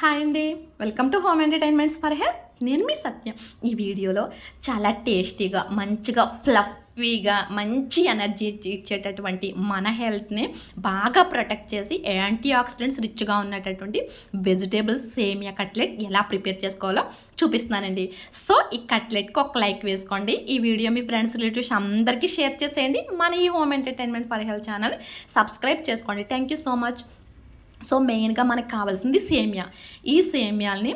Hi అండి. Welcome to home entertainments for health. నేను మీ సత్యం. ఈ వీడియోలో చాలా టేస్టీగా, మంచిగా, ఫ్లఫీగా, మంచి ఎనర్జీ ఇచ్చేటటువంటి మన హెల్త్ని బాగా ప్రొటెక్ట్ చేసి యాంటీ ఆక్సిడెంట్స్ రిచ్గా ఉన్నటువంటి వెజిటేబుల్స్ సేమియా కట్లెట్ ఎలా ప్రిపేర్ చేసుకోవాలో చూపిస్తున్నానండి. సో ఈ కట్లెట్కి ఒక లైక్ వేసుకోండి. ఈ వీడియో మీ ఫ్రెండ్స్, రిలేటివ్స్ అందరికీ షేర్ చేసేయండి. మన ఈ home entertainment for health channel subscribe చేసుకోండి. Thank you so much. So మెయిన్గా మనకు కావాల్సింది సేమియా. ఈ సేమియాల్ని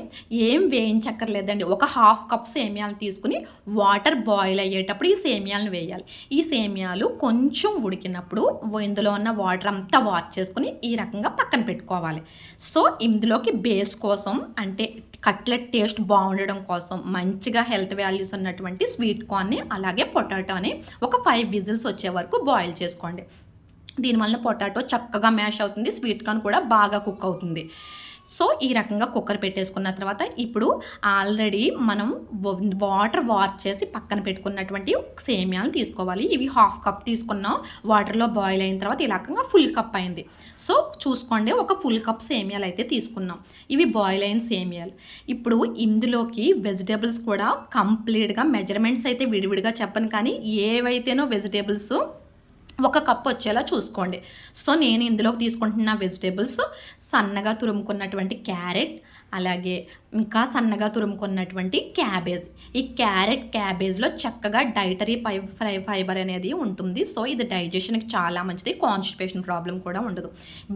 ఏం వేయించక్కర్లేదండి. ఒక హాఫ్ కప్ సేమియాలు తీసుకుని వాటర్ బాయిల్ అయ్యేటప్పుడు ఈ సేమియాలను వేయాలి. ఈ సేమియాలు కొంచెం ఉడికినప్పుడు ఇందులో ఉన్న వాటర్ అంతా వాష్ చేసుకుని ఈ రకంగా పక్కన పెట్టుకోవాలి. సో ఇందులోకి బేస్ కోసం, అంటే కట్లెట్ టేస్ట్ బాగుండడం కోసం మంచిగా హెల్త్ వాల్యూస్ ఉన్నటువంటి స్వీట్ కార్న్ని అలాగే పొటాటోని ఒక 5 విజిల్స్ వచ్చే వరకు బాయిల్ చేసుకోండి. దీనివల్ల పొటాటో చక్కగా మ్యాష్ అవుతుంది, స్వీట్ కార్న్ కూడా బాగా కుక్ అవుతుంది. సో ఈ రకంగా కుక్కర్ పెట్టేసుకున్న తర్వాత ఇప్పుడు ఆల్రెడీ మనం వాటర్ వాష్ చేసి పక్కన పెట్టుకున్నటువంటి సేమియాలను తీసుకోవాలి. ఇవి హాఫ్ కప్ తీసుకున్నాం. వాటర్లో బాయిల్ అయిన తర్వాత ఈ రకంగా ఫుల్ కప్ అయింది. సో చూసుకోండి, ఒక ఫుల్ కప్ సేమియాలు అయితే తీసుకున్నాం. ఇవి బాయిల్ అయిన సేమియాలు. ఇప్పుడు ఇందులోకి వెజిటేబుల్స్ కూడా కంప్లీట్గా మెజర్మెంట్స్ అయితే విడివిడిగా చెప్పను, కానీ ఏవైతేనో వెజిటేబుల్స్ ఒక కప్ వచ్చేలా చూసుకోండి. సో నేను ఇందులోకి తీసుకుంటున్న వెజిటేబుల్స్ సన్నగా తురుముకున్నటువంటి క్యారెట్, అలాగే ఇంకా సన్నగా తురుముకున్నటువంటి క్యాబేజ్. ఈ క్యాబేజ్లో చక్కగా డైటరీ ఫైబర్ అనేది ఉంటుంది. సో ఇది డైజెషన్కి చాలా మంచిది, కాన్స్టిపేషన్ ప్రాబ్లం కూడా ఉండదు.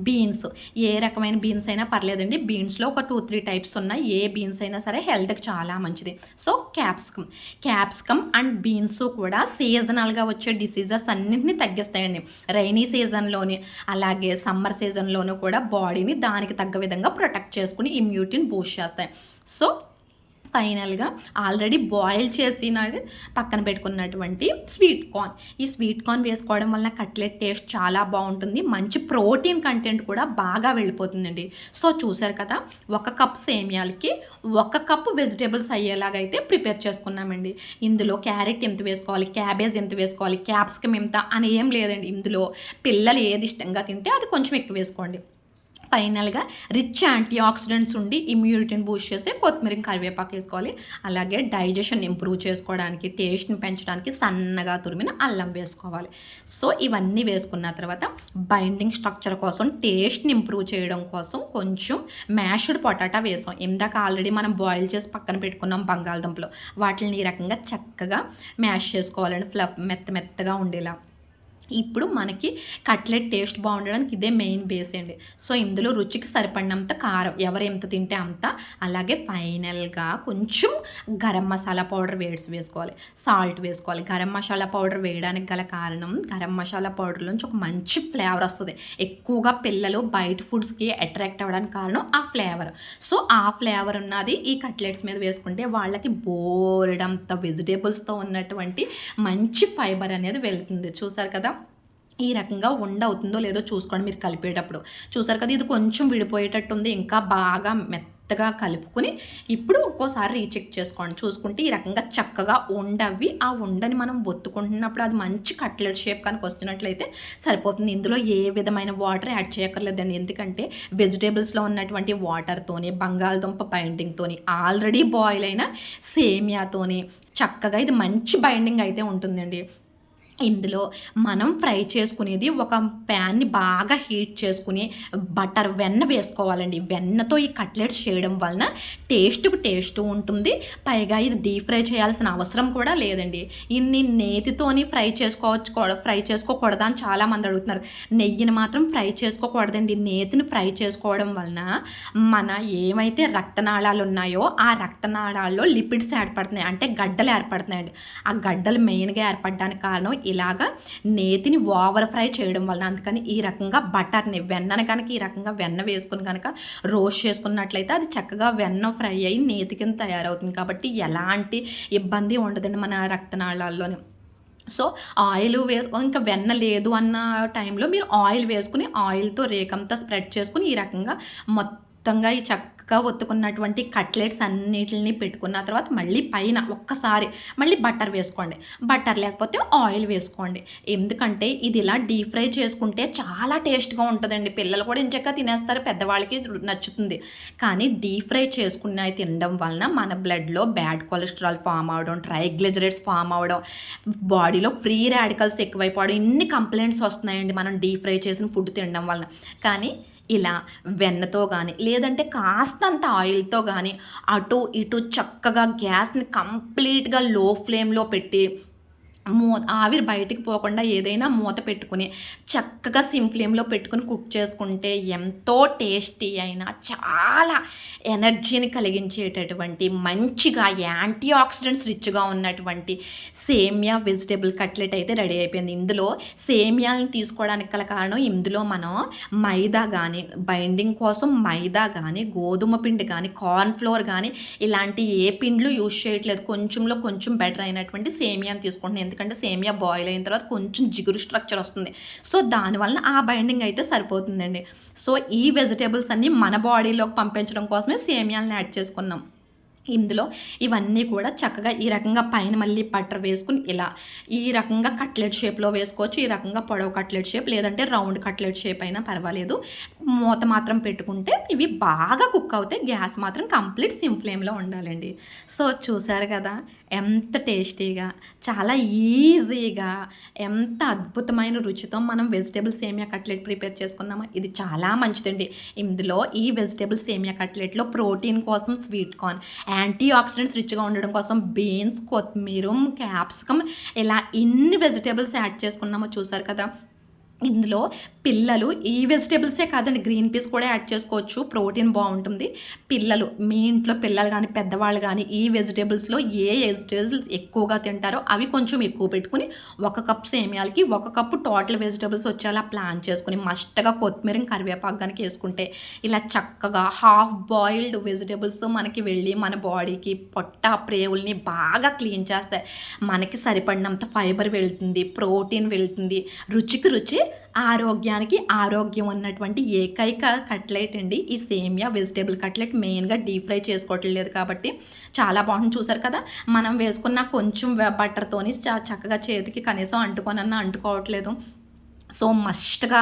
బీన్స్, ఏ రకమైన బీన్స్ అయినా పర్లేదండి. బీన్స్లో ఒక 2-3 టైప్స్ ఉన్నాయి. ఏ బీన్స్ అయినా సరే హెల్త్కి చాలా మంచిది. సో క్యాప్సికమ్ అండ్ బీన్స్ కూడా సీజనల్గా వచ్చే డిసీజెస్ అన్నింటినీ తగ్గిస్తాయండి. రైనీ సీజన్లోని అలాగే సమ్మర్ సీజన్లోనూ కూడా బాడీని దానికి తగ్గ విధంగా ప్రొటెక్ట్ చేసుకుని ఇమ్యూనిటీని బూస్ట్ చేస్తాయి. సో ఫైనల్గా ఆల్రెడీ బాయిల్ చేసిన పక్కన పెట్టుకున్నటువంటి స్వీట్ కార్న్. ఈ స్వీట్ కార్న్ వేసుకోవడం వల్ల కట్లెట్ టేస్ట్ చాలా బాగుంటుంది. మంచి ప్రోటీన్ కంటెంట్ కూడా బాగా వెళ్ళిపోతుందండి. సో చూసారు కదా, 1 కప్ సేమియాలకి 1 కప్ వెజిటేబుల్స్ అయ్యేలాగైతే ప్రిపేర్ చేసుకున్నామండి. ఇందులో క్యారెట్ ఎంత వేసుకోవాలి, క్యాబేజ్ ఎంత వేసుకోవాలి, క్యాప్సికమ్ ఎంత అని ఏం లేదండి. ఇందులో పిల్లలు ఏది ఇష్టంగా తింటే అది కొంచెం ఎక్కువ వేసుకోండి. ఫైనల్గా రిచ్ యాంటీ ఆక్సిడెంట్స్ ఉండి ఇమ్యూనిటీని బూస్ట్ చేసి కొత్తిమీర, కరివేపాకు వేసుకోవాలి. అలాగే డైజెషన్ ఇంప్రూవ్ చేసుకోవడానికి, టేస్ట్ని పెంచడానికి సన్నగా తురిమిన అల్లం వేసుకోవాలి. సో ఇవన్నీ వేసుకున్న తర్వాత బైండింగ్ స్ట్రక్చర్ కోసం, టేస్ట్ని ఇంప్రూవ్ చేయడం కోసం కొంచెం మ్యాష్డ్ పొటాటా వేసాం. ఇందాక ఆల్రెడీ మనం బాయిల్ చేసి పక్కన పెట్టుకున్నాం బంగాళదుంపలు. వాటిని ఈ రకంగా చక్కగా మ్యాష్ చేసుకోవాలండి, మెత్తగా ఉండేలా. ఇప్పుడు మనకి కట్లెట్ టేస్ట్ బాగుండడానికి ఇదే మెయిన్ బేస్ అండి. సో ఇందులో రుచికి సరిపడినంత కారం, ఎవరు ఎంత తింటే అంత. అలాగే ఫైనల్గా కొంచెం గరం మసాలా పౌడర్ వేసుకోవాలి, సాల్ట్ వేసుకోవాలి. గరం మసాలా పౌడర్ వేయడానికి గల కారణం, గరం మసాలా పౌడర్ నుంచి ఒక మంచి ఫ్లేవర్ వస్తుంది. ఎక్కువగా పిల్లలు బయట ఫుడ్స్కి అట్రాక్ట్ అవ్వడానికి కారణం ఆ ఫ్లేవర్. సో ఆ ఫ్లేవర్ ఉన్నది ఈ కట్లెట్స్ మీద వేసుకుంటే వాళ్ళకి బోలెడంత వెజిటేబుల్స్తో ఉన్నటువంటి మంచి ఫైబర్ అనేది వెళ్తుంది. చూసారు కదా, ఈ రకంగా అవుతుందో లేదో చూసుకోండి మీరు కలిపేటప్పుడు. చూసారు కదా, ఇది కొంచెం విడిపోయేటట్టు ఉంది. ఇంకా బాగా మెత్తగా కలుపుకుని ఇప్పుడు ఒక్కోసారి రీచెక్ చేసుకోండి. చూసుకుంటే ఈ రకంగా చక్కగా ఉండవి, ఆ ఉండని మనం ఒత్తుకుంటున్నప్పుడు అది మంచి కట్లెట్ షేప్ కనుక వస్తున్నట్లయితే సరిపోతుంది. ఇందులో ఏ విధమైన వాటర్ యాడ్ చేయక్కర్లేదండి. ఎందుకంటే వెజిటేబుల్స్లో ఉన్నటువంటి వాటర్తోని, బంగాళదుంప బైండింగ్తోని, ఆల్రెడీ బాయిల్ అయిన సేమియాతోని చక్కగా ఇది మంచి బైండింగ్ అయితే ఉంటుందండి. ఇందులో మనం ఫ్రై చేసుకునేది ఒక ప్యాన్ని బాగా హీట్ చేసుకుని వెన్న వేసుకోవాలండి. వెన్నతో ఈ కట్లెట్స్ చేయడం వలన టేస్ట్ ఉంటుంది. పైగా ఇది డీప్ ఫ్రై చేయాల్సిన అవసరం కూడా లేదండి. ఇన్ని నేతితోని ఫ్రై చేసుకోకూడదా అని చాలామంది అడుగుతున్నారు. నెయ్యిని మాత్రం ఫ్రై చేసుకోకూడదండి. నేతిని ఫ్రై చేసుకోవడం వలన మన ఏమైతే రక్తనాళాలు ఉన్నాయో ఆ రక్తనాళాల్లో లిపిడ్స్ ఏర్పడుతున్నాయి, అంటే గడ్డలు ఏర్పడుతున్నాయండి. ఆ గడ్డలు మెయిన్గా ఏర్పడడానికి కారణం ఇలాగా నేతిని ఓవర్ ఫ్రై చేయడం వల్ల. అందుకని ఈ రకంగా బటర్ని, వెన్నను కనుక ఈ రకంగా వెన్న వేసుకుని కనుక రోస్ట్ చేసుకున్నట్లయితే అది చక్కగా వెన్న ఫ్రై అయ్యి నేతి కింద తయారవుతుంది. కాబట్టి ఎలాంటి ఇబ్బంది ఉండదండి మన రక్తనాళాల్లోని. సో ఆయిల్ ఇంకా వెన్న లేదు అన్న టైంలో మీరు ఆయిల్ వేసుకుని ఆయిల్తో రేకంతా స్ప్రెడ్ చేసుకుని ఈ రకంగా మొత్తం మొత్తంగా ఈ చక్కగా ఒత్తుకున్నటువంటి కట్లెట్స్ అన్నిటిని పెట్టుకున్న తర్వాత మళ్ళీ పైన ఒక్కసారి మళ్ళీ బటర్ వేసుకోండి. బటర్ లేకపోతే ఆయిల్ వేసుకోండి. ఎందుకంటే ఇది ఇలా డీప్ ఫ్రై చేసుకుంటే చాలా టేస్ట్గా ఉంటుందండి. పిల్లలు కూడా ఇంచక్క తినేస్తారు, పెద్దవాళ్ళకి నచ్చుతుంది. కానీ డీప్ ఫ్రై చేసుకున్నవి తినడం వలన మన బ్లడ్లో బ్యాడ్ కొలెస్ట్రాల్ ఫామ్ అవడం, ట్రైగ్లిజరైడ్స్ ఫామ్ అవడం, బాడీలో ఫ్రీ రాడికల్స్ ఎక్కువైపోవడం, ఇన్ని కంప్లైంట్స్ వస్తున్నాయండి మనం డీప్ ఫ్రై చేసిన ఫుడ్ తినడం వలన. కానీ ఇలా వెన్నతో కానీ లేదంటే కాస్తంత ఆయిల్తో కానీ అటు ఇటు చక్కగా గ్యాస్ని కంప్లీట్గా లో ఫ్లేమ్లో పెట్టి ఆవిరి బయటికి పోకుండా ఏదైనా మూత పెట్టుకుని చక్కగా సిమ్ ఫ్లేమ్లో పెట్టుకుని కుక్ చేసుకుంటే ఎంతో టేస్టీ అయిన చాలా ఎనర్జీని కలిగించేటటువంటి మంచిగా యాంటీ ఆక్సిడెంట్స్ రిచ్గా ఉన్నటువంటి సేమియా వెజిటేబుల్ కట్లెట్ అయితే రెడీ అయిపోయింది. ఇందులో సేమియాలను తీసుకోవడానికి గల కారణం ఇందులో మనం మైదా కానీ బైండింగ్ కోసం మైదా కానీ గోధుమ పిండి కానీ కార్న్ఫ్లోర్ కానీ ఇలాంటి ఏ పిండ్లు యూజ్ చేయట్లేదు. కొంచెంలో కొంచెం బెటర్ అయినటువంటి సేమియాని తీసుకుంటున్నాను. ఎందుకంటే సేమియా బాయిల్ అయిన తర్వాత కొంచెం జిగురు స్ట్రక్చర్ వస్తుంది. సో దానివల్ల ఆ బైండింగ్ అయితే సరిపోతుందండి. సో ఈ వెజిటేబుల్స్ అన్నీ మన బాడీలోకి పంపించడం కోసమే సేమియాలను యాడ్ చేసుకున్నాం. ఇందులో ఇవన్నీ కూడా చక్కగా ఈ రకంగా పైన మళ్ళీ బటర్ వేసుకుని ఇలా ఈ రకంగా కట్లెట్ షేప్లో వేసుకోవచ్చు. ఈ రకంగా పొడవు కట్లెట్ షేప్ లేదంటే రౌండ్ కట్లెట్ షేప్ అయినా పర్వాలేదు. మూత మాత్రం పెట్టుకుంటే ఇవి బాగా కుక్ అవుతాయి. గ్యాస్ మాత్రం కంప్లీట్ సిమ్ ఫ్లేమ్లో ఉండాలండి. సో చూసారు కదా ఎంత టేస్టీగా, చాలా ఈజీగా, ఎంత అద్భుతమైన రుచితో మనం వెజిటేబుల్ సేమియా కట్లెట్ ప్రిపేర్ చేసుకున్నామో. ఇది చాలా మంచిదండి. ఇందులో ఈ వెజిటేబుల్ సేమియా కట్లెట్లో ప్రోటీన్ కోసం స్వీట్ కార్న్, యాంటీ ఆక్సిడెంట్స్ రిచ్గా ఉండడం కోసం బీన్స్, కొత్తిమీర, క్యాప్సికమ్ ఇలా ఇన్ని వెజిటేబుల్స్ యాడ్ చేసుకున్నామో చూసారు కదా. ఇందులో పిల్లలు ఈ వెజిటేబుల్సే కాదండి, గ్రీన్ పీస్ కూడా యాడ్ చేసుకోవచ్చు. ప్రోటీన్ బాగుంటుంది. పిల్లలు మీ ఇంట్లో పిల్లలు కానీ పెద్దవాళ్ళు కానీ ఈ వెజిటేబుల్స్లో ఏ వెజిటేబుల్స్ ఎక్కువగా తింటారో అవి కొంచెం ఎక్కువ పెట్టుకుని 1 కప్ సేమియాలకి 1 కప్పు టోటల్ వెజిటేబుల్స్ వచ్చేలా ప్లాన్ చేసుకుని మస్ట్గా కొత్తిమీర కరివేపాకు కనుక వేసుకుంటే ఇలా చక్కగా హాఫ్ బాయిల్డ్ వెజిటేబుల్స్ మనకి వెళ్ళి మన బాడీకి పొట్ట ప్రేవుల్ని బాగా క్లీన్ చేస్తాయి. మనకి సరిపడినంత ఫైబర్ వెళ్తుంది, ప్రోటీన్ వెళ్తుంది, రుచికి రుచి, ఆరోగ్యానికి ఆరోగ్యం ఉన్నటువంటి ఏకైక కట్లెట్ అండి ఈ సేమియా వెజిటేబుల్ కట్లెట్. మెయిన్గా డీప్ ఫ్రై చేసుకోవట్లేదు కాబట్టి చాలా బాగుంటుంది. చూసారు కదా, మనం వేసుకున్న కొంచెం బటర్తోని చక్కగా చేతికి కనీసం అంటుకోవట్లేదు. సో మస్ట్గా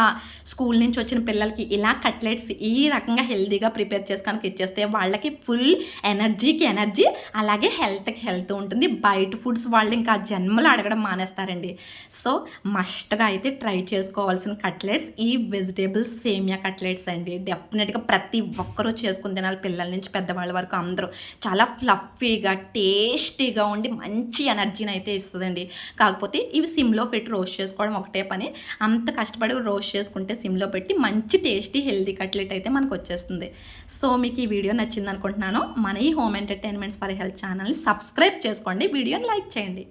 స్కూల్ నుంచి వచ్చిన పిల్లలకి ఇలా కట్లెట్స్ ఈ రకంగా హెల్తీగా ప్రిపేర్ చేసి కనుక ఇచ్చేస్తే వాళ్ళకి ఫుల్ ఎనర్జీకి ఎనర్జీ, అలాగే హెల్త్కి హెల్త్ ఉంటుంది. బయట ఫుడ్స్ వాళ్ళు ఇంకా జన్మలు అడగడం మానేస్తారండి. సో మస్ట్గా అయితే ట్రై చేసుకోవాల్సిన కట్లెట్స్ ఈ వెజిటేబుల్ సేమియా కట్లెట్స్ అండి. డెఫినెట్గా ప్రతి ఒక్కరూ చేసుకుని తినాలి, పిల్లల నుంచి పెద్దవాళ్ళ వరకు అందరూ. చాలా ఫ్లఫీగా టేస్టీగా ఉండి మంచి ఎనర్జీని అయితే ఇస్తుందండి. కాకపోతే ఇవి సిమ్లో పెట్టి రోస్ట్ చేసుకోవడం ఒకటే పని. అంత కష్టపడి రోస్ట్ చేసుకుంటే సిమ్లో పెట్టి మంచి టేస్టీ హెల్దీ కట్లెట్ అయితే మనకు వచ్చేస్తుంది. సో మీకు ఈ వీడియో నచ్చింది అనుకుంటున్నాను. మన ఈ హోమ్ ఎంటర్టైన్మెంట్స్ ఫర్ హెల్త్ ఛానల్ని సబ్స్క్రైబ్ చేసుకోండి, వీడియోని లైక్ చేయండి.